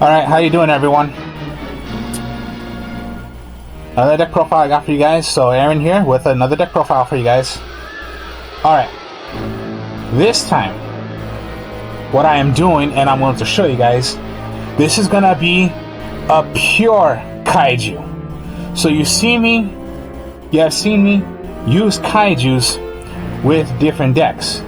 Alright, how you doing, everyone? Another deck profile I got for you guys. So Aaron here with another deck profile for you guys. Alright, this time what I am doing, and I'm going to show you guys, this is gonna be a pure Kaiju. So you have seen me use Kaijus with different decks.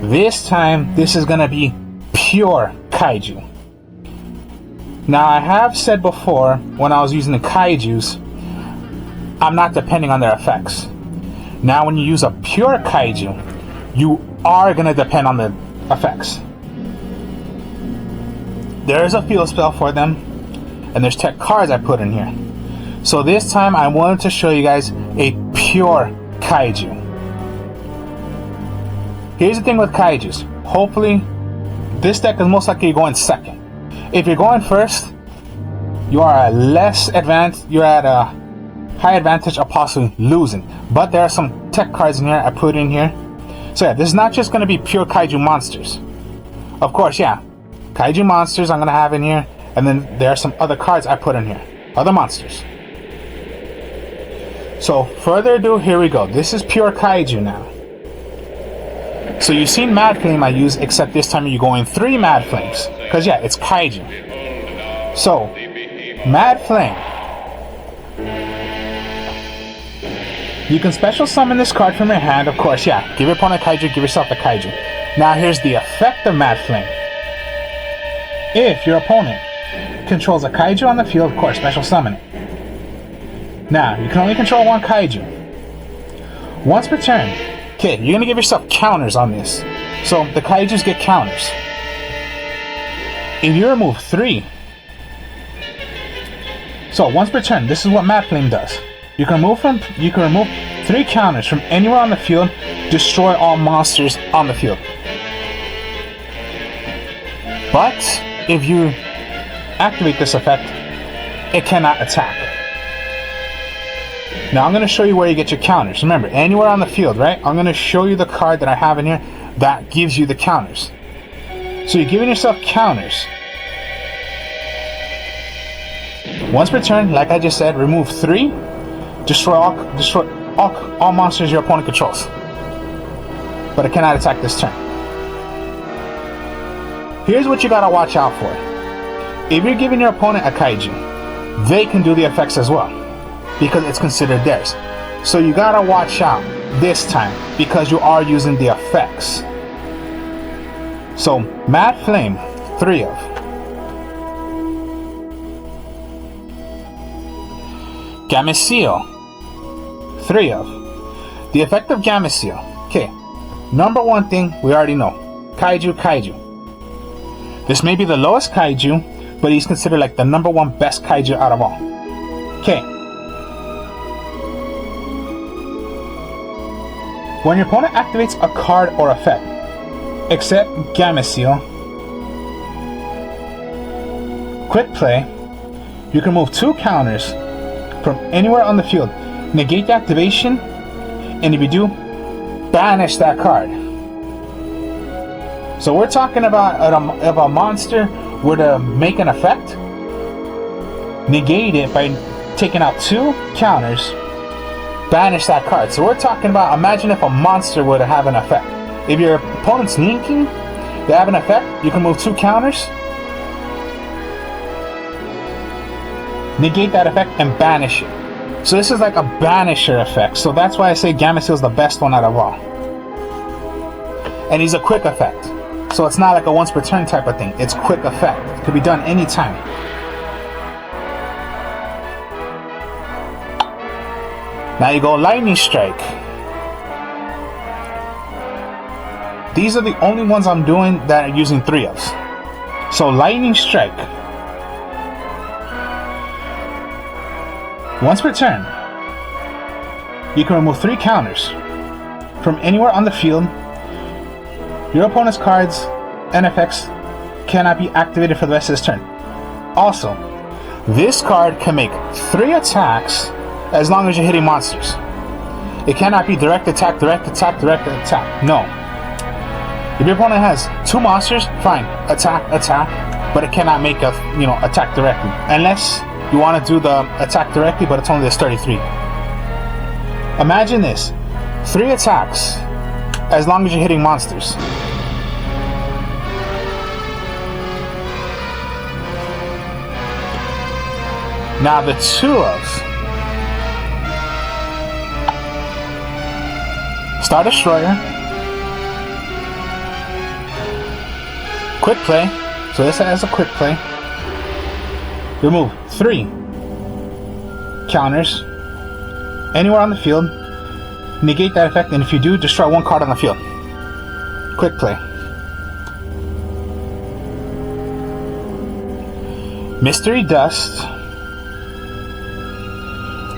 This time this is gonna be pure Kaiju. Now, I have said before, when I was using the Kaijus, I'm not depending on their effects. Now, when you use a pure Kaiju, you are going to depend on the effects. There is a field spell for them, and there's tech cards I put in here. So this time, I wanted to show you guys a pure Kaiju. Here's the thing with Kaijus. Hopefully, this deck is most likely going second. If you're going first, you are you're at a high advantage of possibly losing. But there are some tech cards in here I put in here. So yeah, this is not just going to be pure Kaiju monsters. Of course, yeah, Kaiju monsters I'm going to have in here. And then there are some other cards I put in here. Other monsters. So further ado, here we go. This is pure Kaiju now. So you've seen Mad Flame I use, except this time you're going 3 Mad Flames. Because yeah, it's Kaiju. So, Mad Flame. You can special summon this card from your hand, of course, yeah. Give your opponent a Kaiju, give yourself a Kaiju. Now here's the effect of Mad Flame. If your opponent controls a Kaiju on the field, of course, special summon it. Now, you can only control 1 Kaiju. Once per turn, okay, you're gonna give yourself counters on this. So the Kaijus get counters. If you remove 3, so once per turn, this is what Mad Flame does. You can remove 3 counters from anywhere on the field, destroy all monsters on the field. But if you activate this effect, it cannot attack. Now I'm going to show you where you get your counters. Remember, anywhere on the field, right? I'm going to show you the card that I have in here that gives you the counters. So you're giving yourself counters. Once per turn, like I just said, remove 3, destroy all monsters your opponent controls. But it cannot attack this turn. Here's what you gotta watch out for. If you're giving your opponent a Kaiju, they can do the effects as well, because it's considered theirs. So you gotta watch out this time, because you are using the effects. So, Mad Flame, 3 of. Gamera, 3 of. The effect of Gamera. Okay, number 1 thing we already know. Kaiju. This may be the lowest Kaiju, but he's considered like the number 1 best Kaiju out of all. Okay. When your opponent activates a card or effect, except Gamera, quick play, you can move 2 counters from anywhere on the field, negate the activation, and if you do, banish that card. So we're talking about if a monster were to make an effect, negate it by taking out 2 counters, banish that card. So we're talking about, imagine if a monster were to have an effect. If your opponent's linking, they have an effect, you can move 2 counters, negate that effect, and banish it. So this is like a banisher effect. So that's why I say Gamera is the best one out of all. And he's a quick effect. So it's not like a once per turn type of thing. It's quick effect. It could be done anytime. Now you go Lightning Strike. These are the only ones I'm doing that are using 3 ofs. So Lightning Strike. Once per turn, you can remove 3 counters from anywhere on the field. Your opponent's cards and effects cannot be activated for the rest of this turn. Also, this card can make 3 attacks as long as you're hitting monsters. It cannot be direct attack, direct attack, direct attack. No. If your opponent has 2 monsters, fine, attack, but it cannot make a, attack directly. Unless you want to do the attack directly, but it's only this 33. Imagine this, 3 attacks, as long as you're hitting monsters. Now the 2 of Star Destroyer, Quick Play, so this has a Quick Play. Remove 3 counters anywhere on the field, negate that effect, and if you do, destroy 1 card on the field. Quick Play. Mystery Dust.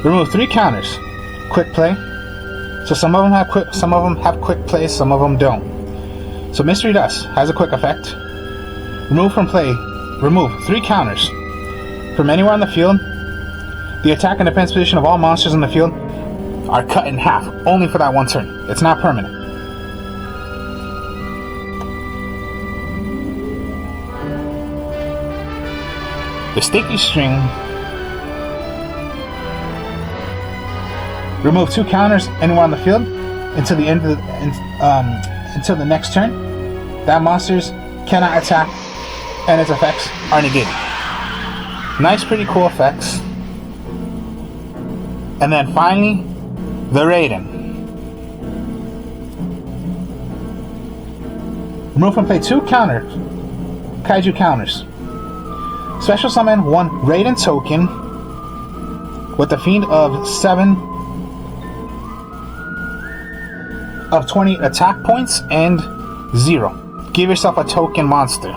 Remove 3 counters. Quick Play. So some of them have quick play, some of them don't. So Mystery Dust has a quick effect. Remove 3 counters from anywhere on the field. The attack and defense position of all monsters on the field are cut in half, only for that 1 turn. It's not permanent. The Sticky String. Remove 2 counters anywhere on the field until the end of until the next turn. That monsters cannot attack, and its effects are negated. Nice, pretty cool effects. And then finally, the Raiden. Remove from play 2 counters, Kaiju counters. Special summon 1 Raiden token with the Fiend of 7 of 20 attack points and 0. Give yourself a token monster.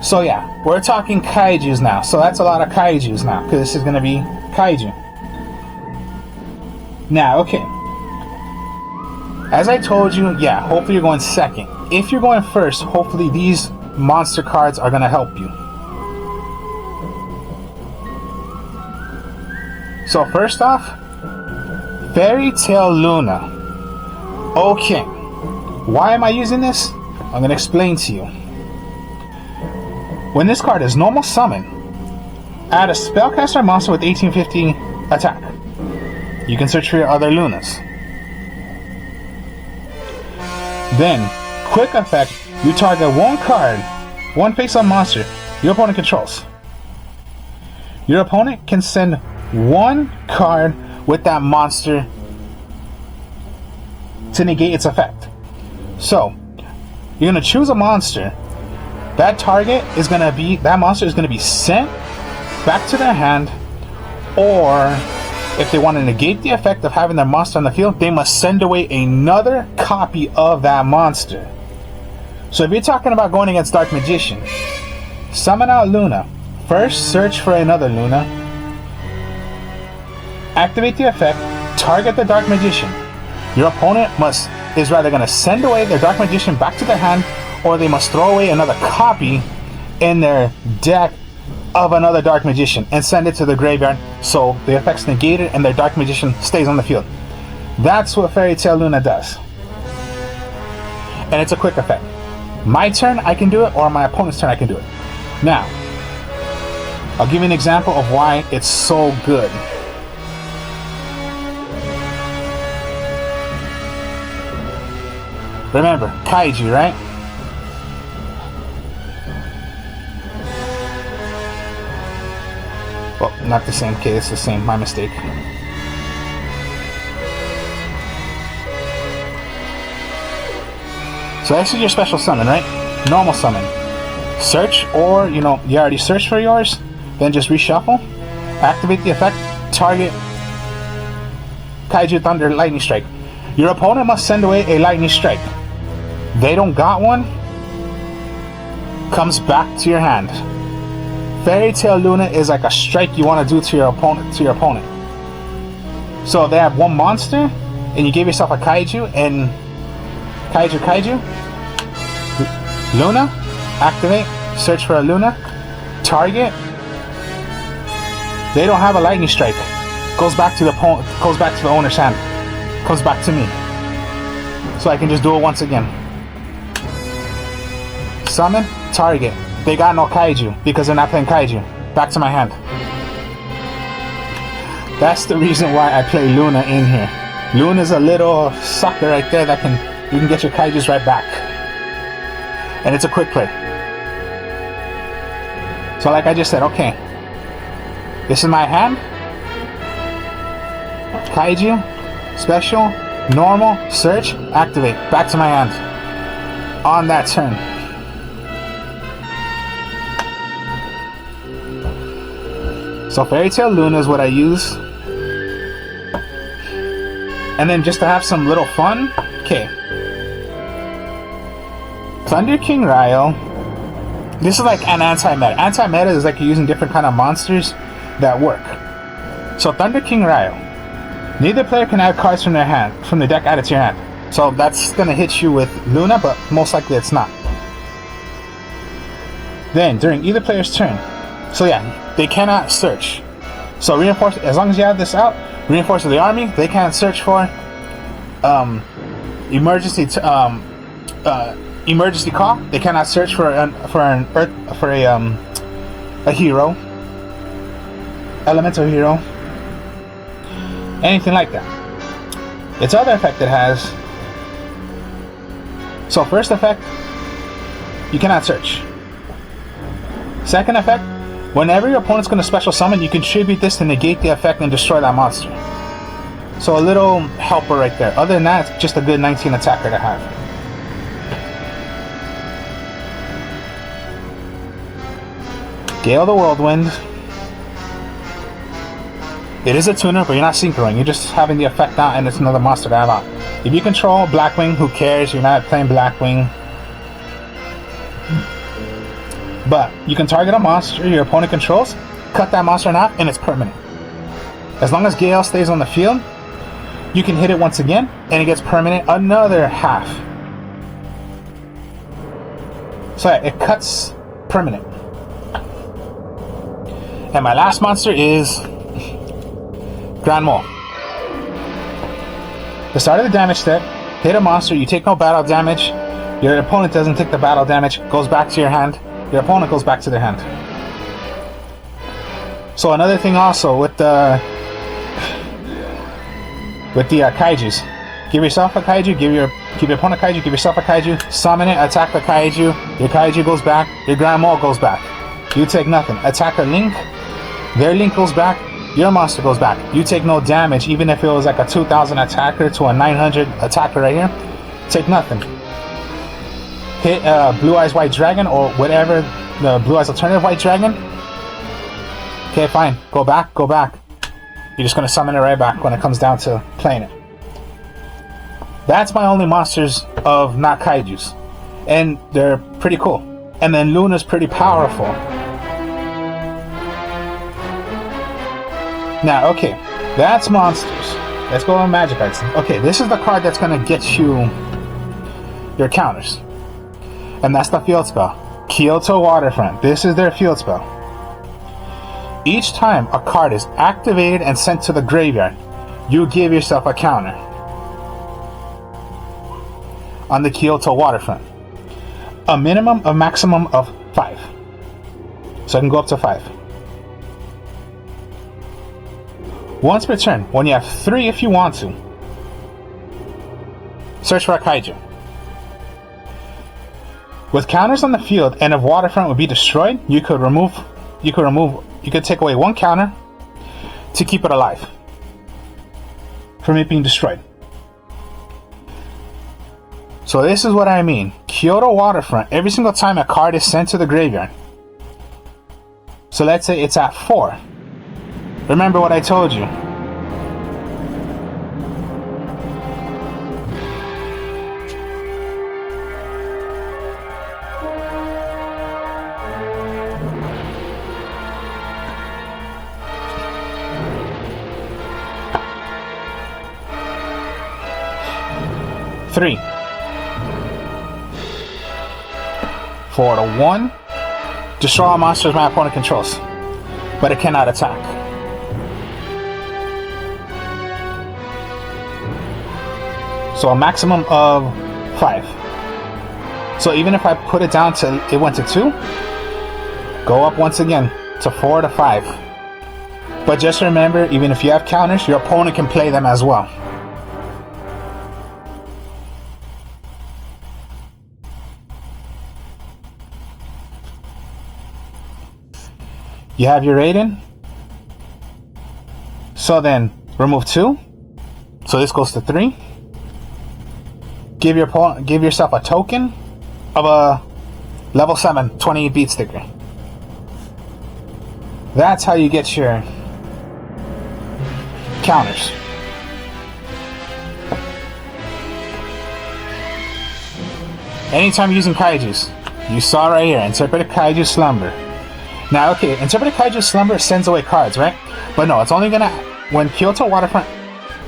So yeah, we're talking Kaijus now. So that's a lot of Kaijus now, because this is going to be Kaiju. Now, okay. As I told you, yeah, hopefully you're going second. If you're going first, hopefully these monster cards are going to help you. So first off, Fairy Tail Luna. Okay, why am I using this? I'm going to explain to you. When this card is normal summon, add a spellcaster monster with 1850 attack. You can search for your other Lunas. Then, quick effect, you target 1 card, 1 face-up monster your opponent controls. Your opponent can send 1 card with that monster to negate its effect. So, you're going to choose a monster. That monster is going to be sent back to their hand, or if they want to negate the effect of having their monster on the field, they must send away another copy of that monster. So if you're talking about going against Dark Magician, summon out Luna. First, search for another Luna. Activate the effect, target the Dark Magician. Your opponent is rather going to send away their Dark Magician back to their hand, or they must throw away another copy in their deck of another Dark Magician and send it to the graveyard, so the effect's negated and their Dark Magician stays on the field. That's what Fairy Tail Luna does. And it's a quick effect. My turn, I can do it, or my opponent's turn, I can do it. Now, I'll give you an example of why it's so good. Remember, Kaiju, right? Well, not the same case, the same, my mistake. So this is your special summon, right? Normal summon. Search, or, you already searched for yours, then just reshuffle. Activate the effect, target Kaiju Thunder Lightning Strike. Your opponent must send away a Lightning Strike. They don't got one, comes back to your hand. Fairy Tail Luna is like a strike you want to do to your opponent. So if they have 1 monster, and you give yourself a Kaiju, and Kaiju, Luna, activate, search for a Luna, target. They don't have a Lightning Strike. Goes back to the owner's hand. Comes back to me. So I can just do it once again. Summon, target. They got no Kaiju because they're not playing Kaiju. Back to my hand. That's the reason why I play Luna in here. Luna's a little sucker right there that you can get your Kaijus right back. And it's a quick play. So like I just said, okay. This is my hand. Kaiju, special, normal, search, activate. Back to my hand. On that turn. So Fairy Tail Luna is what I use. And then just to have some little fun, okay. Thunder King Ryo. This is like an anti-meta. Anti-meta is like you're using different kind of monsters that work. So Thunder King Ryo. Neither player can add cards from their deck added to your hand. So that's gonna hit you with Luna, but most likely it's not. Then during either player's turn. So yeah, they cannot search. So reinforce, as long as you have this out, reinforce of the army, they can't search for emergency call. They cannot search for a hero, elemental hero, anything like that. Its other effect it has. So first effect, you cannot search. Second effect, whenever your opponent's going to special summon, you contribute this to negate the effect and destroy that monster. So a little helper right there. Other than that, it's just a good 19 attacker to have. Gale the Whirlwind. It is a tuner, but you're not synchroing. You're just having the effect out, and it's another monster to have out. If you control Blackwing, who cares? You're not playing Blackwing. But you can target a monster your opponent controls, cut that monster in half, and it's permanent. As long as Gale stays on the field, you can hit it once again, and it gets permanent another half. So yeah, it cuts permanent. And my last monster is Grand Mole. The start of the damage step, hit a monster, you take no battle damage, your opponent doesn't take the battle damage, goes back to your hand, your opponent goes back to their hand. So another thing also with the Kaijus, give yourself a Kaiju, give your opponent a Kaiju, give yourself a Kaiju, summon it, attack the Kaiju, your Kaiju goes back, your Grand Mole goes back. You take nothing. Attack a Link, their Link goes back, your monster goes back. You take no damage, even if it was like a 2000 attacker to a 900 attacker right here. Take nothing. Hit Blue Eyes White Dragon or whatever, the Blue Eyes Alternative White Dragon. Okay, fine. Go back, go back. You're just going to summon it right back when it comes down to playing it. That's my only monsters of not Kaijus. And they're pretty cool. And then Luna's pretty powerful. Now, okay, that's monsters. Let's go on magic cards. Okay, this is the card that's going to get you your counters. And that's the field spell. Kyoto Waterfront. This is their field spell. Each time a card is activated and sent to the graveyard, you give yourself a counter on the Kyoto Waterfront. A maximum of 5. So I can go up to 5. Once per turn, when you have 3 if you want to, search for a Kaiju. With counters on the field and if Waterfront would be destroyed, you could take away 1 counter to keep it alive from it being destroyed. So this is what I mean. Kyoto Waterfront, every single time a card is sent to the graveyard. So let's say it's at 4. Remember what I told you. Three. 4 to 1. Destroy all monsters my opponent controls, but it cannot attack. So a maximum of 5. So even if I put it down to it went to 2, go up once again to 4 to 5. But just remember, even if you have counters, your opponent can play them as well. You have your rating. So then remove 2. So this goes to 3. Give yourself a token of a level 7 28 beat sticker. That's how you get your counters. Anytime using Kaijus, you saw right here, Interpreted Kaiju Slumber. Now, okay, Interpreted Kaiju Slumber sends away cards, right? But no, it's only gonna, when Kyoto Waterfront,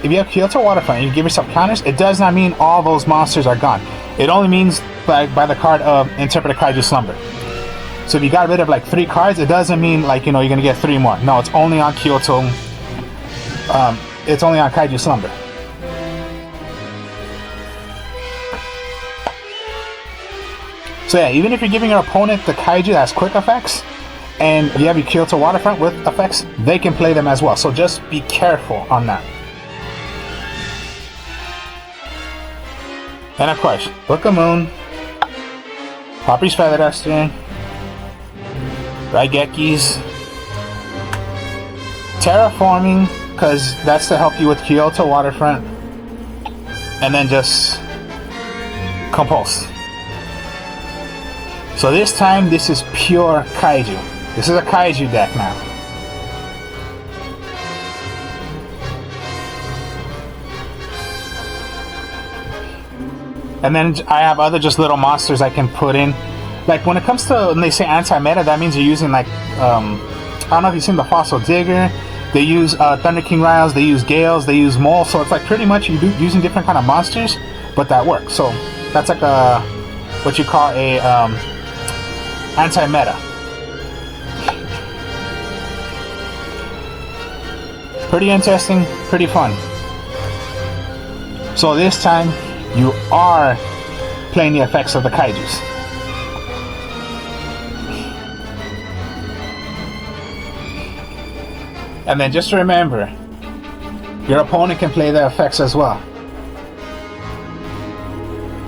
if you have Kyoto Waterfront and you give yourself counters, it does not mean all those monsters are gone. It only means by the card of Interpreted Kaiju Slumber. So if you got rid of like 3 cards, it doesn't mean like, you know, you're gonna get 3 more. No, it's only on Kyoto, it's only on Kaiju Slumber. So yeah, even if you're giving your opponent the Kaiju that has quick effects, and you have your Kyoto Waterfront with effects, they can play them as well. So just be careful on that. And of course, Book of Moon, Poppy's Feather Duster, Raigekis, Terraforming, because that's to help you with Kyoto Waterfront, and then just Compulse. So this time, this is pure Kaiju. This is a Kaiju deck now. And then I have other just little monsters I can put in. Like when it comes to, when they say anti-meta, that means you're using like, I don't know if you've seen the Fossil Digger. They use Thunder King Riles, they use Gales, they use Mole. So it's like pretty much you using different kind of monsters, but that works. So that's like a, what you call a anti-meta. Pretty interesting, pretty fun. So this time, you are playing the effects of the Kaijus. And then just remember, your opponent can play the effects as well.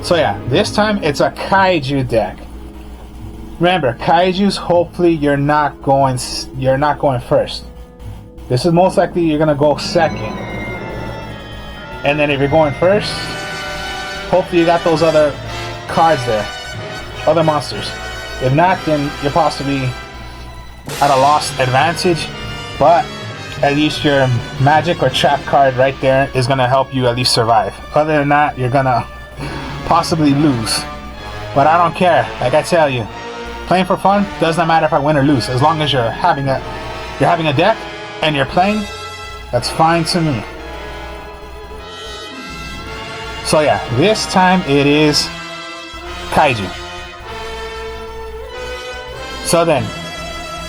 So yeah, this time it's a Kaiju deck. Remember, Kaijus, hopefully you're not going first. This is most likely you're gonna go second. And then if you're going first, hopefully you got those other cards there, other monsters. If not, then you're possibly at a lost advantage, but at least your magic or trap card right there is gonna help you at least survive. Other than that, you're gonna possibly lose. But I don't care, like I tell you, playing for fun does not matter if I win or lose. As long as you're having a deck and you're playing, that's fine to me. So yeah, this time it is Kaiju. So then,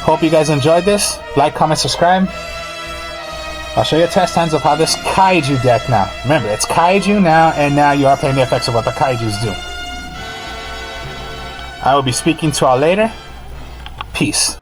hope you guys enjoyed this. Like, comment, subscribe. I'll show you test hands of how this Kaiju deck now. Remember, it's Kaiju now, and now you are playing the effects of what the Kaijus do. I will be speaking to y'all later. Peace.